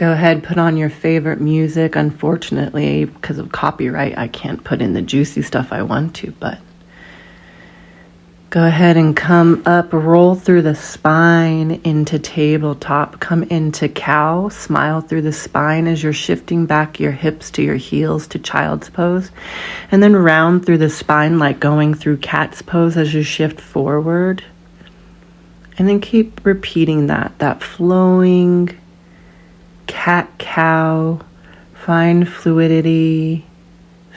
Go ahead, put on your favorite music. Unfortunately, because of copyright, I can't put in the juicy stuff I want to, but go ahead and come up, roll through the spine into tabletop, come into cow, smile through the spine as you're shifting back your hips to your heels to child's pose, and then round through the spine like going through cat's pose as you shift forward. And then keep repeating that flowing cat-cow, find fluidity,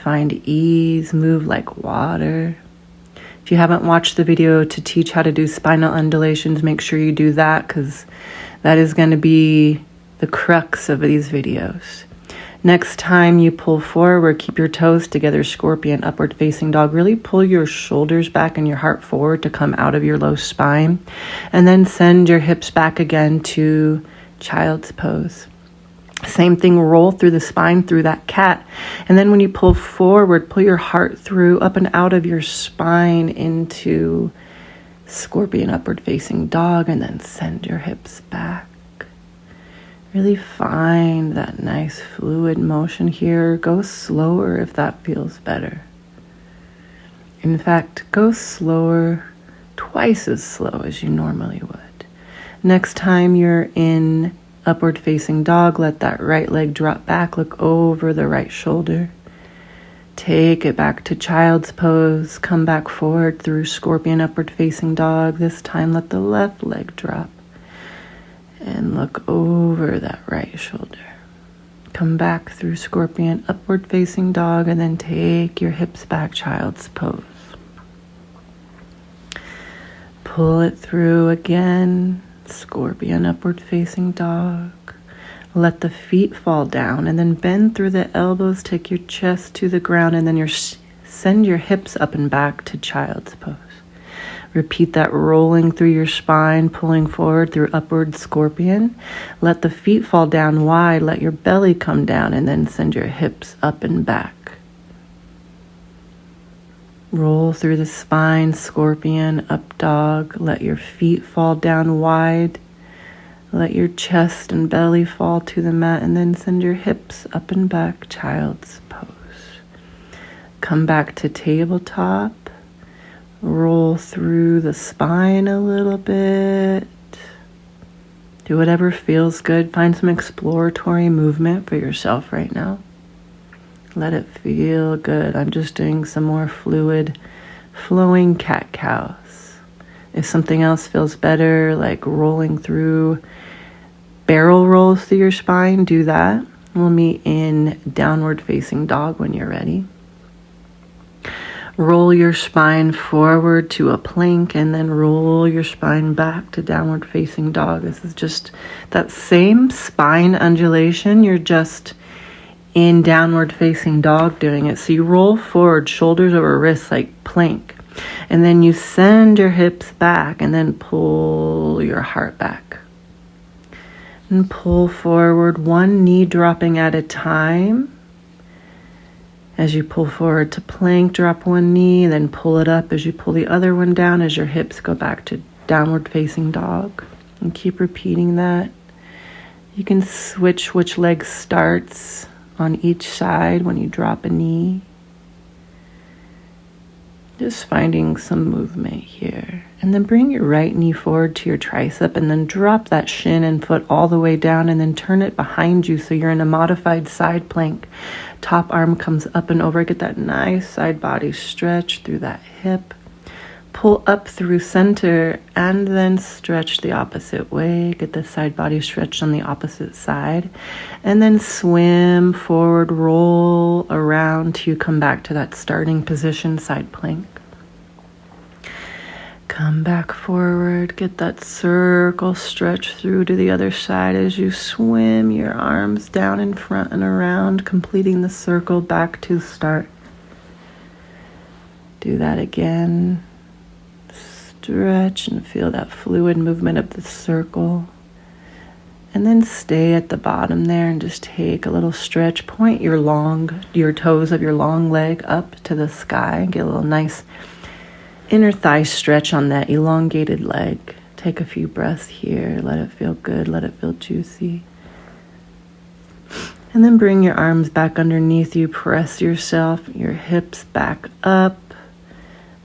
find ease, move like water. If you haven't watched the video to teach how to do spinal undulations, make sure you do that, because that is going to be the crux of these videos. Next time you pull forward, keep your toes together, scorpion, upward facing dog. Really pull your shoulders back and your heart forward to come out of your low spine. And then send your hips back again to child's pose. Same thing, roll through the spine through that cat. And then when you pull forward, pull your heart through up and out of your spine into scorpion, upward facing dog, and then send your hips back. Really find that nice fluid motion here. Go slower if that feels better. In fact, go slower, twice as slow as you normally would. Next time you're in upward facing dog, let that right leg drop back, look over the right shoulder. Take it back to child's pose, come back forward through scorpion, upward facing dog. This time let the left leg drop and look over that right shoulder. Come back through scorpion, upward facing dog, and then take your hips back, child's pose. Pull it through again. Scorpion, upward facing dog. Let the feet fall down and then bend through the elbows, take your chest to the ground, and then send your hips up and back to child's pose. Repeat that, rolling through your spine, pulling forward through upward scorpion. Let the feet fall down wide, let your belly come down, and then send your hips up and back. Roll through the spine, scorpion, up dog. Let your feet fall down wide. Let your chest and belly fall to the mat, and then send your hips up and back, child's pose. Come back to tabletop. Roll through the spine a little bit. Do whatever feels good. Find some exploratory movement for yourself right now. Let it feel good. I'm just doing some more fluid, flowing cat-cows. If something else feels better, like rolling through, barrel rolls through your spine, do that. We'll meet in downward facing dog when you're ready. Roll your spine forward to a plank and then roll your spine back to downward facing dog. This is just that same spine undulation. You're just in downward facing dog doing it. So you roll forward, shoulders over wrists like plank. And then you send your hips back and then pull your heart back. And pull forward, one knee dropping at a time. As you pull forward to plank, drop one knee, then pull it up as you pull the other one down as your hips go back to downward facing dog. And keep repeating that. You can switch which leg starts on each side when you drop a knee. Just finding some movement here. And then bring your right knee forward to your tricep and then drop that shin and foot all the way down and then turn it behind you so you're in a modified side plank. Top arm comes up and over. Get that nice side body stretch through that hip. Pull up through center and then stretch the opposite way. Get the side body stretched on the opposite side. And then swim forward, roll around till you come back to that starting position, side plank. Come back forward, get that circle stretch through to the other side as you swim your arms down in front and around, completing the circle back to start. Do that again. Stretch and feel that fluid movement of the circle. And then stay at the bottom there and just take a little stretch. Point your toes of your long leg up to the sky. Get a little nice inner thigh stretch on that elongated leg. Take a few breaths here. Let it feel good. Let it feel juicy. And then bring your arms back underneath you. Press yourself, your hips back up.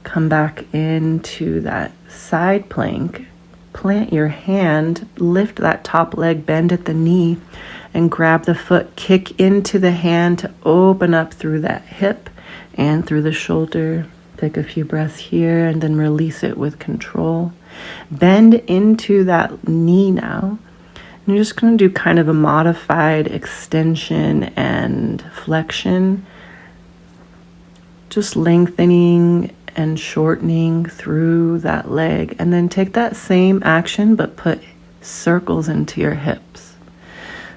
Come back into that side plank. Plant your hand, lift that top leg, bend at the knee, and grab the foot. Kick into the hand to open up through that hip and through the shoulder. Take a few breaths here and then release it with control. Bend into that knee now. And you're just going to do kind of a modified extension and flexion. Just lengthening and shortening through that leg. And then take that same action but put circles into your hips.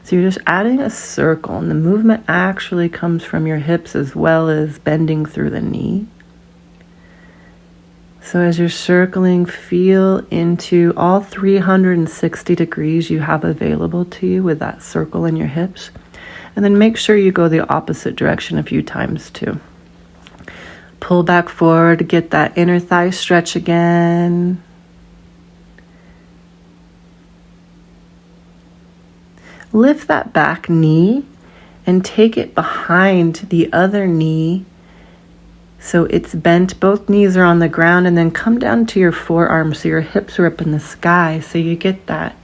So you're just adding a circle, and the movement actually comes from your hips as well as bending through the knee. So as you're circling, feel into all 360 degrees you have available to you with that circle in your hips. And then make sure you go the opposite direction a few times too. Pull back forward, get that inner thigh stretch again. Lift that back knee and take it behind the other knee so it's bent. Both knees are on the ground, and then come down to your forearms so your hips are up in the sky so you get that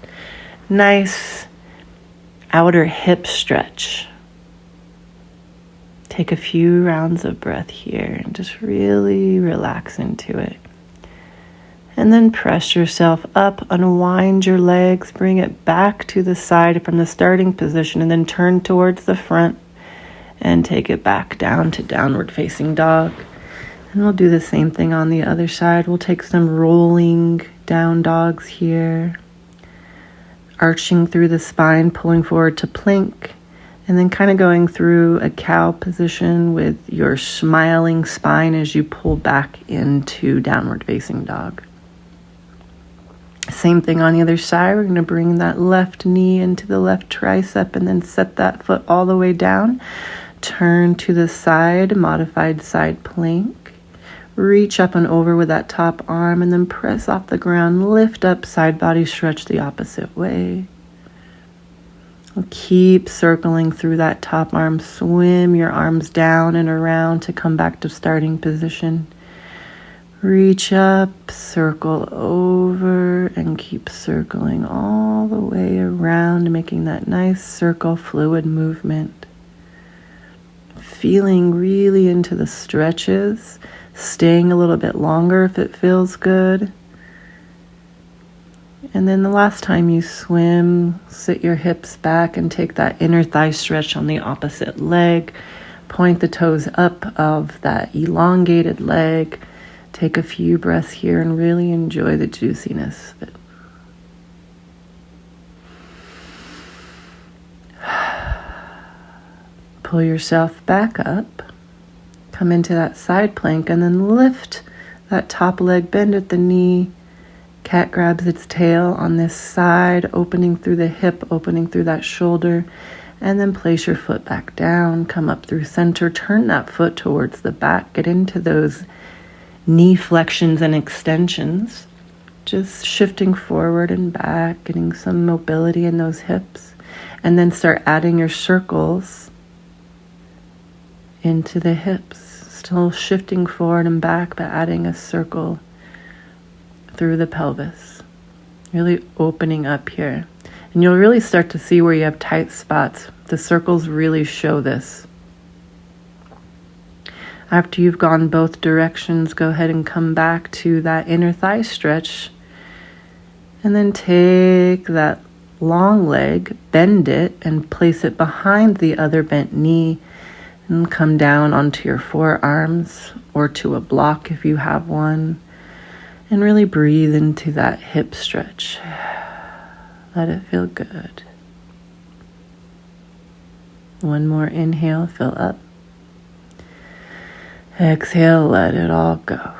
nice outer hip stretch. Take a few rounds of breath here and just really relax into it. And then press yourself up, unwind your legs, bring it back to the side from the starting position, and then turn towards the front and take it back down to downward facing dog. And we'll do the same thing on the other side. We'll take some rolling down dogs here, arching through the spine, pulling forward to plank, and then kind of going through a cow position with your smiling spine as you pull back into downward facing dog. Same thing on the other side. We're going to bring that left knee into the left tricep and then set that foot all the way down. Turn to the side, modified side plank. Reach up and over with that top arm and then press off the ground. Lift up, side body stretch the opposite way. We'll keep circling through that top arm. Swim your arms down and around to come back to starting position. Reach up, circle over, and keep circling all the way around, making that nice circle fluid movement. Feeling really into the stretches, staying a little bit longer if it feels good. And then the last time you swim, sit your hips back and take that inner thigh stretch on the opposite leg. Point the toes up of that elongated leg. Take a few breaths here and really enjoy the juiciness of it. Pull yourself back up. Come into that side plank and then lift that top leg, bend at the knee. Cat grabs its tail on this side, opening through the hip, opening through that shoulder, and then place your foot back down. Come up through center, turn that foot towards the back, get into those knee flexions and extensions, just shifting forward and back, getting some mobility in those hips, and then start adding your circles into the hips, still shifting forward and back, but adding a circle through the pelvis, really opening up here. And you'll really start to see where you have tight spots. The circles really show this. After you've gone both directions, go ahead and come back to that inner thigh stretch. And then take that long leg, bend it, and place it behind the other bent knee. And come down onto your forearms or to a block if you have one. And really breathe into that hip stretch. Let it feel good. One more inhale, fill up. Exhale, let it all go.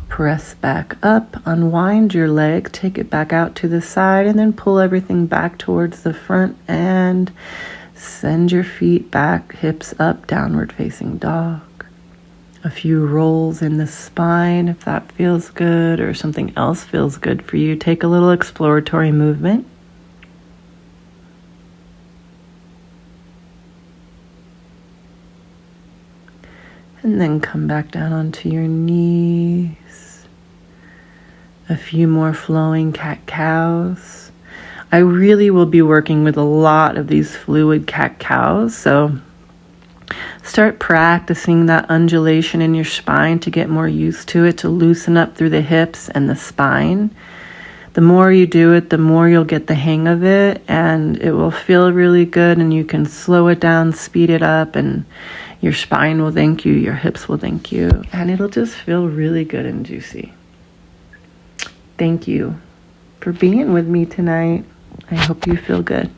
Press back up, unwind your leg, take it back out to the side, and then pull everything back towards the front and send your feet back, hips up, downward facing dog. A few rolls in the spine if that feels good or something else feels good for you. Take a little exploratory movement. And then come back down onto your knees. A few more flowing cat-cows. I really will be working with a lot of these fluid cat-cows, so start practicing that undulation in your spine to get more used to it, to loosen up through the hips and the spine. The more you do it, the more you'll get the hang of it, and it will feel really good, and you can slow it down, speed it up, and your spine will thank you, your hips will thank you, and it'll just feel really good and juicy. Thank you for being with me tonight. I hope you feel good.